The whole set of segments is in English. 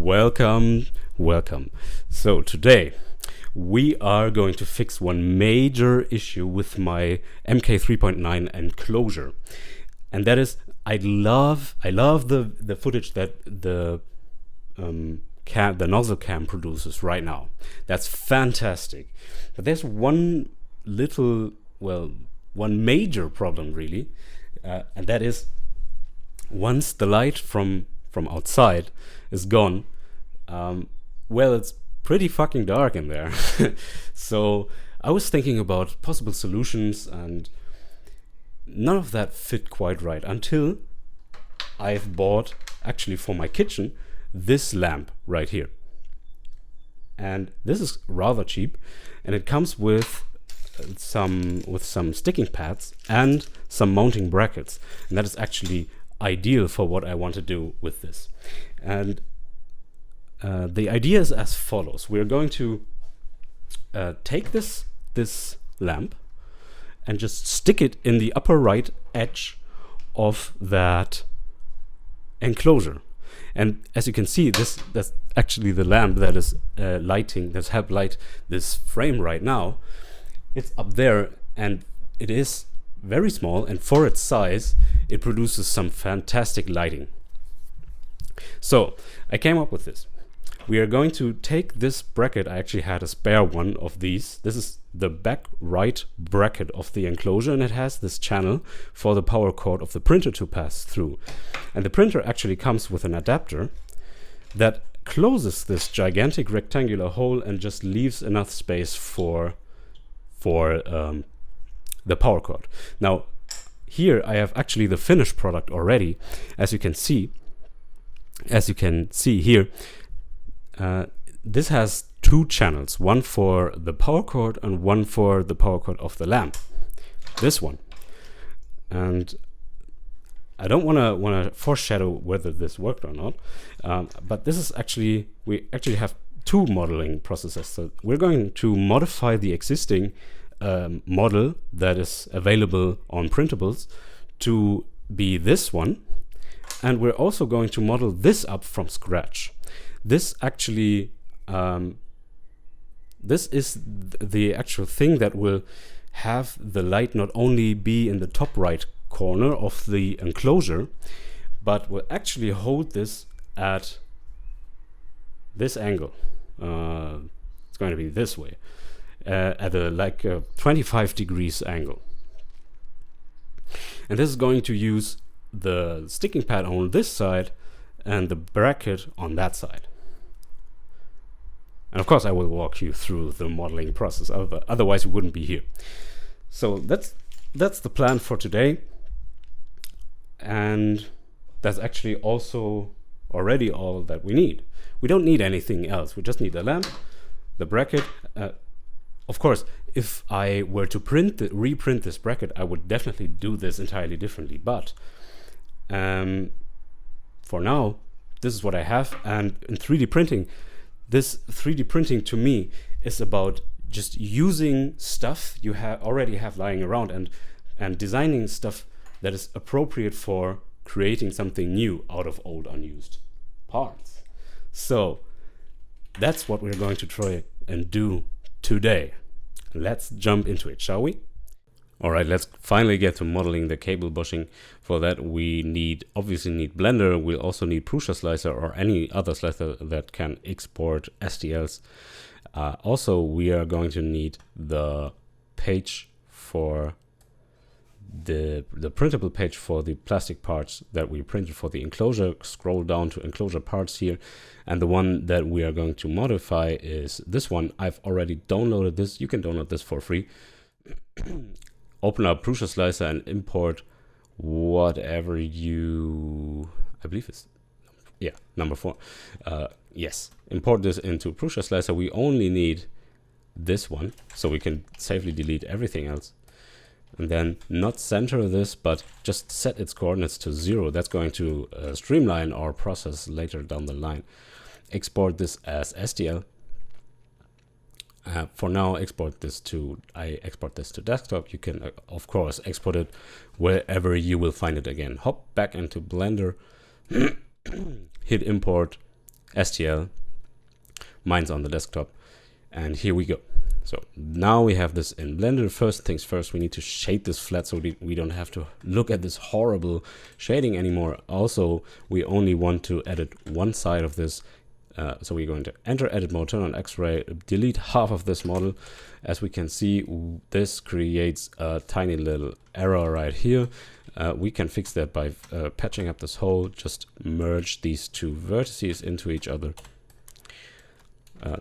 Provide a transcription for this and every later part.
Welcome. So today we are going to fix one major issue with my MK 3.9 enclosure, and that is I love the footage that the nozzle cam produces right now. That's fantastic. But there's one major problem really, and that is once the light from outside is gone, it's pretty fucking dark in there. So I was thinking about possible solutions, and none of that fit quite right until I've bought, actually for my kitchen, this lamp right here. And this is rather cheap, and it comes with some sticking pads and some mounting brackets, and that is actually ideal for what I want to do with this. And the idea is as follows. We're going to take this lamp and just stick it in the upper right edge of that enclosure. And as you can see, that's actually the lamp that is that's helped light this frame right now. It's up there, and it is very small, and for its size it produces some fantastic lighting. So I came up with this. We are going to take this bracket. I actually had a spare one of these. This is the back right bracket of the enclosure, and it has this channel for the power cord of the printer to pass through. And the printer actually comes with an adapter that closes this gigantic rectangular hole and just leaves enough space for the power cord. Now here I have actually the finished product already. As you can see here, this has two channels, one for the power cord and one for the power cord of the lamp, this one. And I don't want to foreshadow whether this worked or not, but this is we actually have two modeling processes. So we're going to modify the existing model that is available on printables to be this one, and we're also going to model this up from scratch. This actually this is the actual thing that will have the light not only be in the top right corner of the enclosure, but will actually hold this at this angle. It's going to be this way, at a 25 degrees angle. And this is going to use the sticking pad on this side and the bracket on that side. And of course I will walk you through the modeling process, otherwise we wouldn't be here. So that's the plan for today, and that's actually also already all that we need. We don't need anything else. We just need the lamp, the bracket. Of course, if I were to reprint this bracket, I would definitely do this entirely differently. But for now, this is what I have. And in 3D printing, this 3D printing to me is about just using stuff you already have lying around and designing stuff that is appropriate for creating something new out of old unused parts. So that's what we're going to try and do today. Let's jump into it, shall we? Alright, let's finally get to modeling the cable bushing. For that we obviously need Blender. We'll also need prusaslicer or any other slicer that can export STLs. Also we are going to need the page for the printable page for the plastic parts that we printed for the enclosure. Scroll down to enclosure parts here, and the one that we are going to modify is this one. I've already downloaded this. You can download this for free. Open up prusaslicer and import whatever I believe it's number 4. Yes, import this into prusaslicer. We only need this one, so we can safely delete everything else. And then not center this, but just set its coordinates to 0. That's going to streamline our process later down the line. Export this as STL. For now, I export this to desktop. You can of course export it wherever you will find it again. Hop back into Blender, hit import, STL. Mine's on the desktop. And here we go. So now we have this in Blender. First things first, we need to shade this flat so we don't have to look at this horrible shading anymore. Also, we only want to edit one side of this. So we're going to enter edit mode, turn on X-ray, delete half of this model. As we can see, this creates a tiny little error right here. We can fix that by patching up this hole. Just merge these two vertices into each other.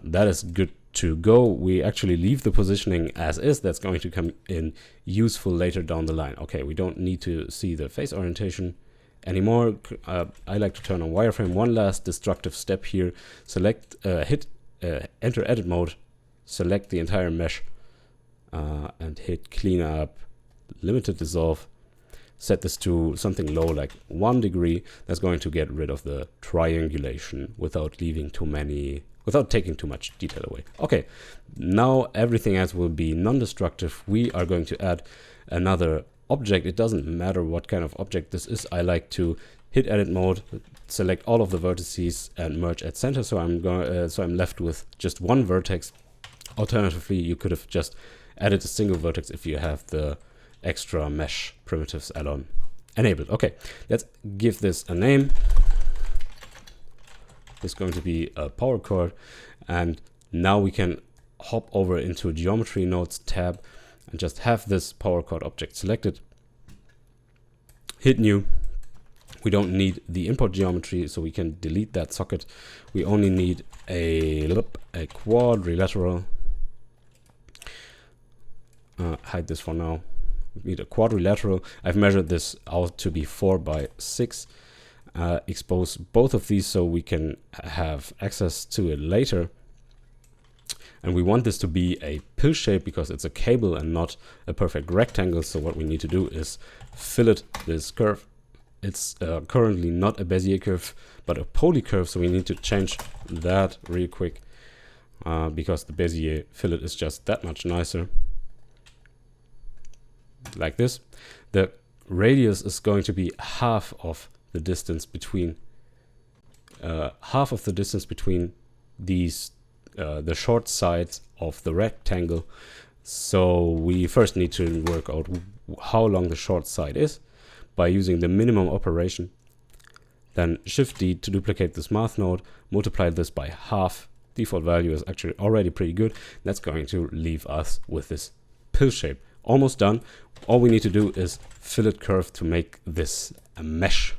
That is good to go. We actually leave the positioning as is. That's going to come in useful later down the line. Okay, we don't need to see the face orientation anymore. I like to turn on wireframe. One last destructive step here. Select, hit enter edit mode, select the entire mesh, and hit clean up, limited dissolve. Set this to something low, like 1 degree. That's going to get rid of the triangulation without leaving too many, without taking too much detail away. Okay, now everything else will be non-destructive. We are going to add another object. It doesn't matter what kind of object this is. I like to hit edit mode, select all of the vertices and merge at center. So I'm left with just one vertex. Alternatively, you could have just added a single vertex if you have the extra mesh primitives add-on enabled. Okay, let's give this a name. It's going to be a power chord, and now we can hop over into geometry nodes tab and just have this power chord object selected. Hit new. We don't need the import geometry, so we can delete that socket. We only need a quadrilateral. Hide this for now. We need a quadrilateral. I've measured this out to be 4 by 6. Expose both of these so we can have access to it later. And we want this to be a pill shape because it's a cable and not a perfect rectangle. So what we need to do is fillet this curve. It's currently not a Bezier curve, but a poly curve. So we need to change that real quick because the Bezier fillet is just that much nicer. Like this. The radius is going to be half of the distance between these the short sides of the rectangle. So we first need to work out how long the short side is by using the minimum operation. Then Shift D to duplicate this math node, multiply this by half. Default value is actually already pretty good. That's going to leave us with this pill shape. Almost done. All we need to do is fillet curve to make this a mesh.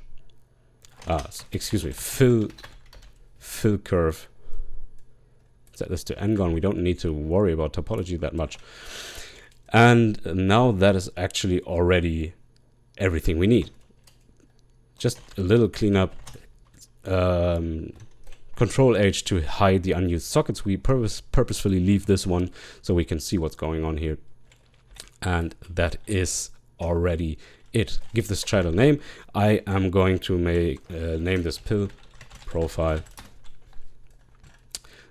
Fill curve. Set this to n-gon. We don't need to worry about topology that much. And now that is actually already everything we need. Just a little cleanup. Control H to hide the unused sockets. We purposefully leave this one so we can see what's going on here. And that is already it. Give this child a name. I am going to name this pill profile.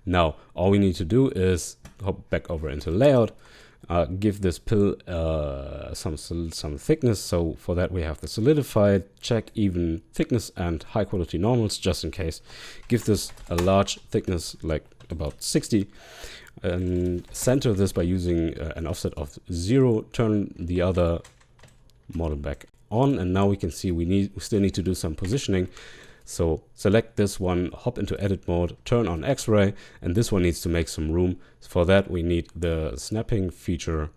Now all we need to do is hop back over into layout, give this pill some thickness. So for that we have the solidified, check even thickness and high quality normals just in case. Give this a large thickness, like about 60. And center this by using an offset of 0. Turn the other model back on, and now we can see we still need to do some positioning. So select this one, hop into edit mode, turn on X-ray, and this one needs to make some room. For that we need the snapping feature.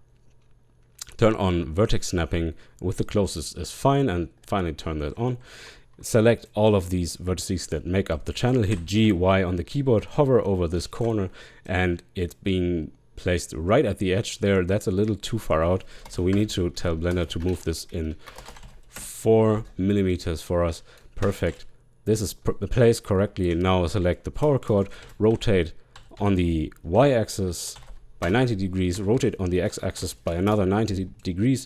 Turn on vertex snapping with the closest is fine, and finally turn that on. Select all of these vertices that make up the channel, hit G, Y on the keyboard, hover over this corner, and it's being placed right at the edge there. That's a little too far out, so we need to tell Blender to move this in 4 millimeters for us. Perfect. This is placed correctly. Now select the power chord, rotate on the Y-axis by 90 degrees, rotate on the X-axis by another 90 degrees.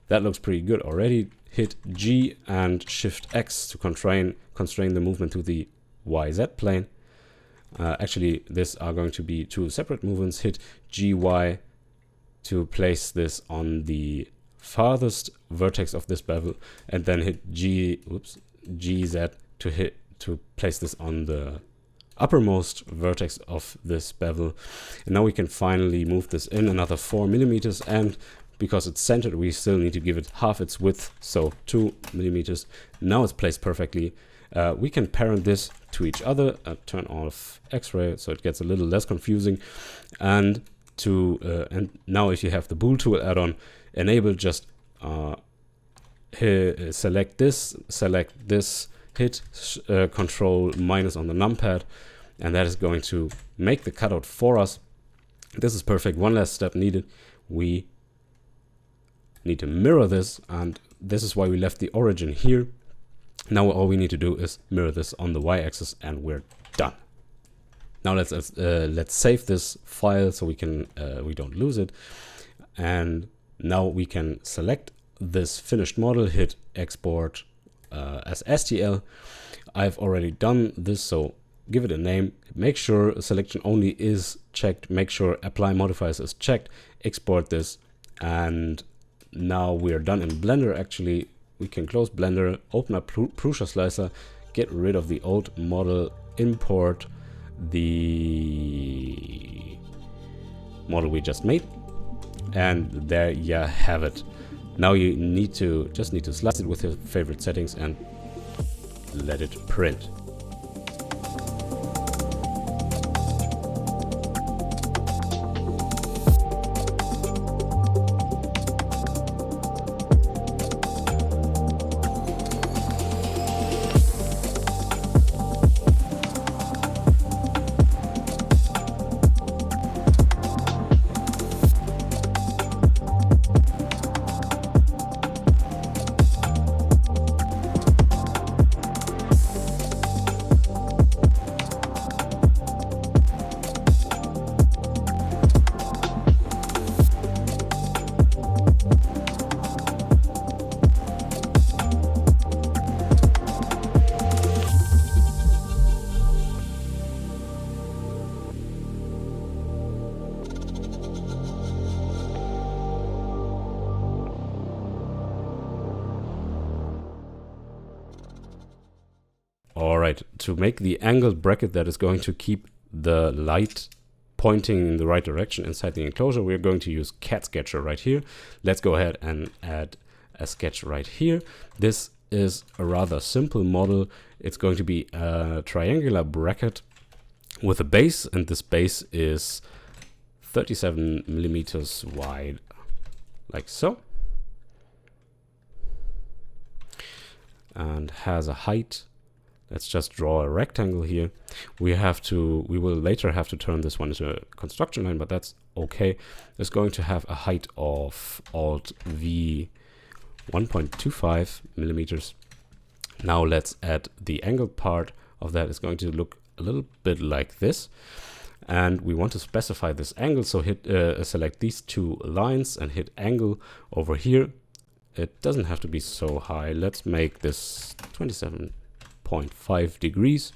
That looks pretty good already. Hit G and Shift X to constrain the movement to the YZ plane. Actually, these are going to be two separate movements. Hit GY to place this on the farthest vertex of this bevel, and then hit GZ to place this on the uppermost vertex of this bevel. And now we can finally move this in another 4 millimeters, and because it's centered, we still need to give it half its width, so 2 millimeters. Now it's placed perfectly. We can parent this to each other, turn off X-ray so it gets a little less confusing, and now if you have the Bool tool add-on enabled, just select this, hit Control minus on the numpad, and that is going to make the cutout for us. This is perfect. One last step needed. We need to mirror this, and this is why we left the origin here. Now all we need to do is mirror this on the y-axis, and we're done. Now let's save this file so we don't lose it. And now we can select this finished model, hit export as STL. I've already done this, so give it a name. Make sure selection only is checked. Make sure apply modifiers is checked. Export this, and now we're done in Blender. Actually, we can close Blender, open up prusaslicer, get rid of the old model, import the model we just made, and there you have it. Now you just need to slice it with your favorite settings and let it print. Alright, to make the angled bracket that is going to keep the light pointing in the right direction inside the enclosure, we're going to use Cat Sketcher right here. Let's go ahead and add a sketch right here. This is a rather simple model. It's going to be a triangular bracket with a base, and this base is 37 millimeters wide, like so, and has a height. Let's just draw a rectangle here. We will later have to turn this one into a construction line, but that's okay. It's going to have a height of Alt V 1.25 millimeters. Now let's add the angled part of that. It's going to look a little bit like this. And we want to specify this angle, so hit select these two lines and hit angle over here. It doesn't have to be so high. Let's make this 27.5 degrees.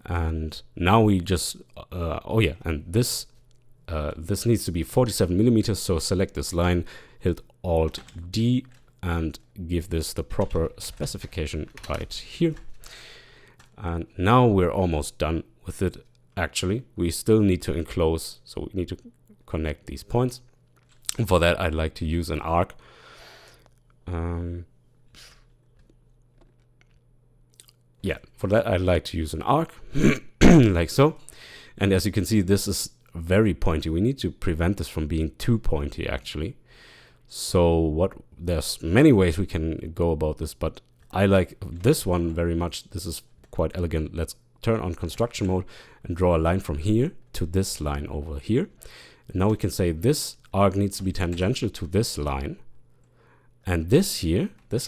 And now we just and this needs to be 47 millimeters, so select this line, hit Alt D and give this the proper specification right here. And now we're almost done with it. Actually, we still need to enclose, so we need to connect these points. For that, I'd like to use an arc. For that, I'd like to use an arc, like so. And as you can see, this is very pointy. We need to prevent this from being too pointy, actually. So there's many ways we can go about this, but I like this one very much. This is quite elegant. Let's turn on construction mode and draw a line from here to this line over here. And now we can say this arc needs to be tangential to this line. And this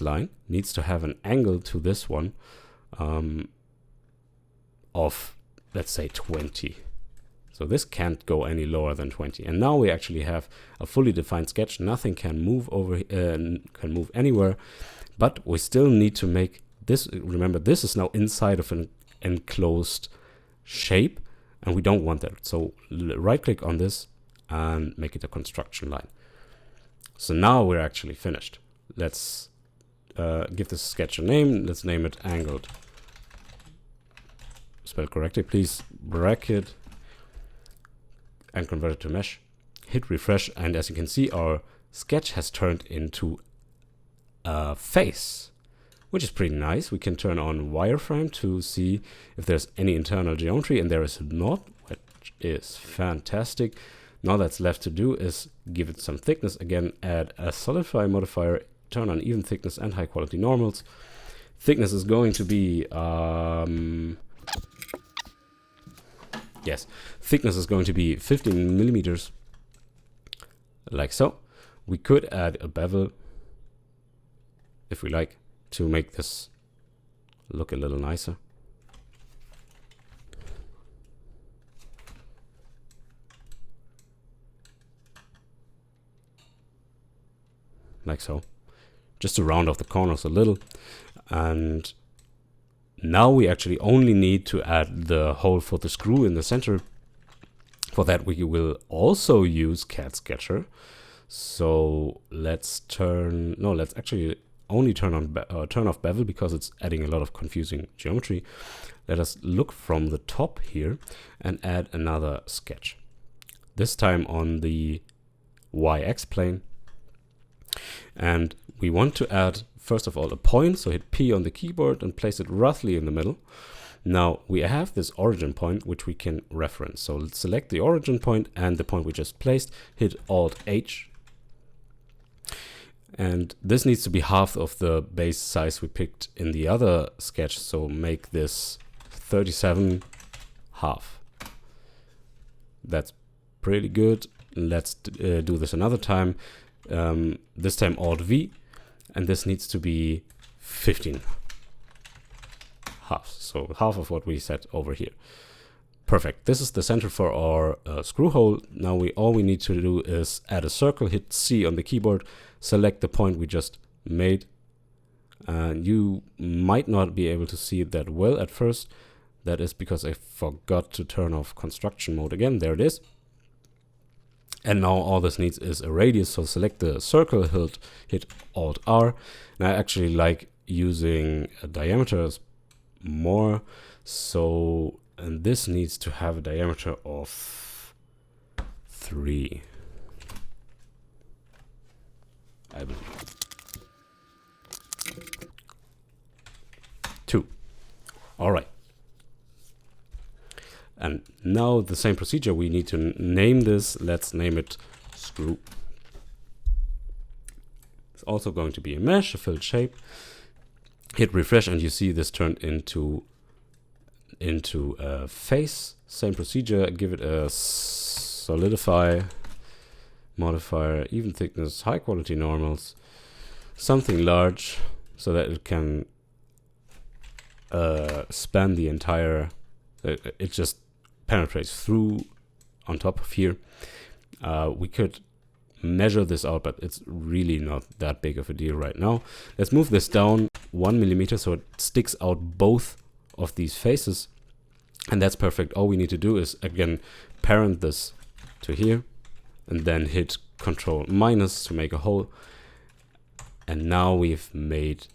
line needs to have an angle to this one of, let's say, 20. So this can't go any lower than 20. And now we actually have a fully defined sketch. Nothing can move anywhere, but we still need to make this. Remember, this is now inside of an enclosed shape, and we don't want that. So right click on this and make it a construction line. So now we're actually finished. Let's give this sketch a name. Let's name it angled spelled correctly, please bracket and convert it to mesh. Hit refresh, and as you can see, our sketch has turned into a face, which is pretty nice. We can turn on wireframe to see if there's any internal geometry, and there is not, which is fantastic. Now that's left to do is give it some thickness. Again, add a solidify modifier, turn on even thickness and high quality normals. Thickness is going to be yes, thickness is going to be 15 millimeters, like so. We could add a bevel if we like to make this look a little nicer. Like so, just to round off the corners a little. And now we actually only need to add the hole for the screw in the center. For that we will also use CAD Sketcher. So let's actually only turn off bevel, because it's adding a lot of confusing geometry. Let us look from the top here and add another sketch, this time on the YX plane. And we want to add, first of all, a point, so hit P on the keyboard and place it roughly in the middle. Now we have this origin point which we can reference. So let's select the origin point and the point we just placed, hit Alt H. And this needs to be half of the base size we picked in the other sketch. So make this 37 half. That's pretty good. Let's do this another time. This time Alt V, and this needs to be 15 halves, so half of what we set over here. Perfect. This is the center for our screw hole. Now all we need to do is add a circle, hit C on the keyboard, select the point we just made. You might not be able to see it that well at first. That is because I forgot to turn off construction mode again. There it is. And now all this needs is a radius, so select the circle, hit Alt R. And I actually like using diameters more, so, and this needs to have a diameter of 3, I believe. 2. All right. And now the same procedure, we need to name this. Let's name it screw. It's also going to be a mesh, a filled shape. Hit refresh and you see this turned into a face. Same procedure, give it a solidify modifier, even thickness, high quality normals, something large so that it can span the entire, it just penetrates through on top of here. We could measure this out, but it's really not that big of a deal right now. Let's move this down 1 millimeter so it sticks out both of these faces, and that's perfect. All we need to do is again parent this to here and then hit Control minus to make a hole, and now we've made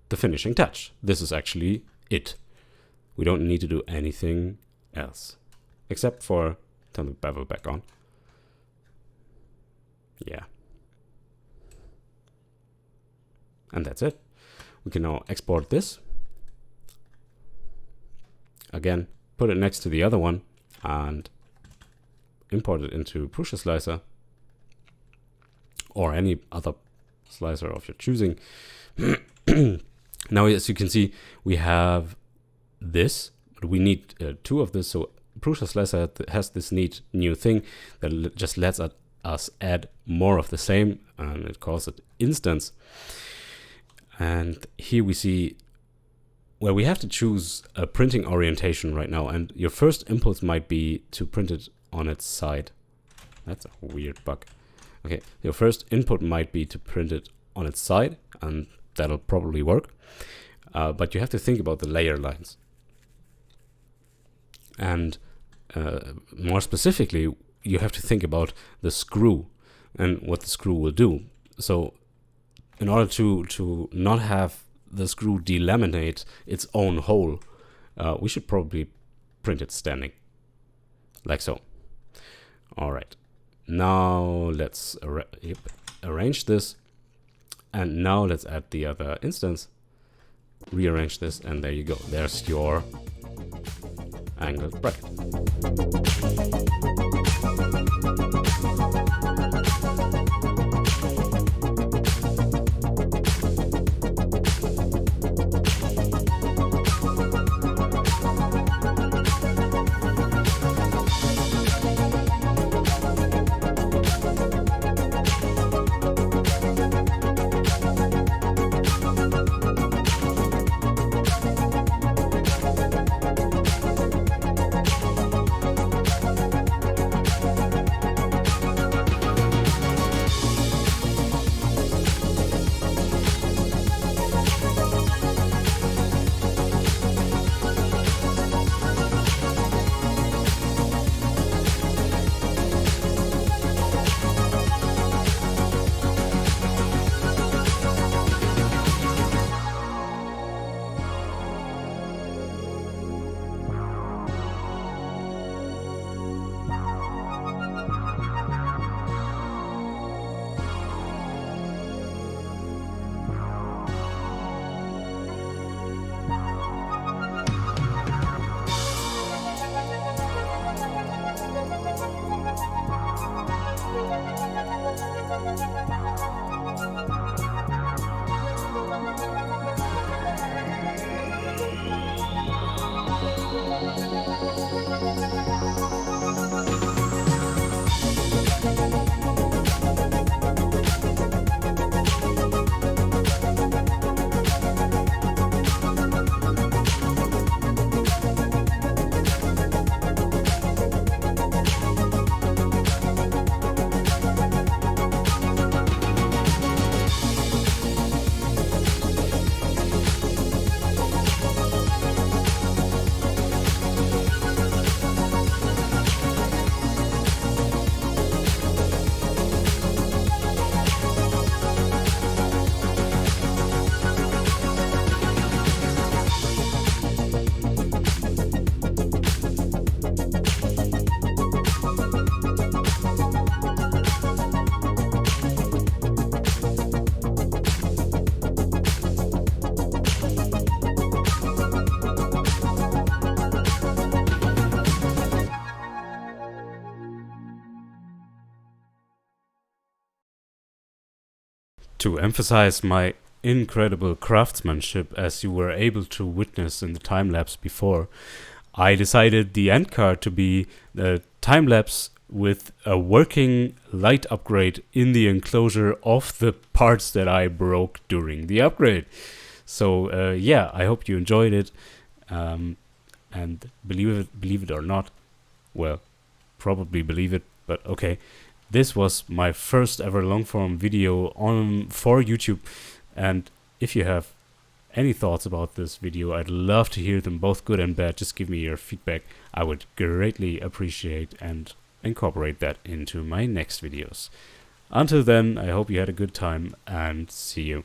the finishing touch. This is actually it. We don't need to do anything else except for turn the bevel back on. Yeah. And that's it. We can now export this. Again, put it next to the other one and import it into prusaslicer or any other slicer of your choosing. Now, as you can see, we have this, but we need 2 of this. So prusaslicer has this neat new thing that just lets us add more of the same, and it calls it instance. And here we see, well, we have to choose a printing orientation right now, and your first impulse might be to print it on its side. That's a weird bug. Okay, your first input might be to print it on its side, and that'll probably work. But you have to think about the layer lines. And more specifically, you have to think about the screw and what the screw will do. So in order to not have the screw delaminate its own hole, we should probably print it standing, like so. All right, now let's arrange this, and now let's add the other instance, rearrange this, and there you go. There's your angled bracket. To emphasize my incredible craftsmanship, as you were able to witness in the time-lapse before, I decided the end card to be the time-lapse with a working light upgrade in the enclosure of the parts that I broke during the upgrade. So yeah, I hope you enjoyed it, and believe it or not, well, probably believe it, but okay. This was my first ever long-form video for YouTube, and if you have any thoughts about this video, I'd love to hear them, both good and bad. Just give me your feedback. I would greatly appreciate and incorporate that into my next videos. Until then, I hope you had a good time, and see you.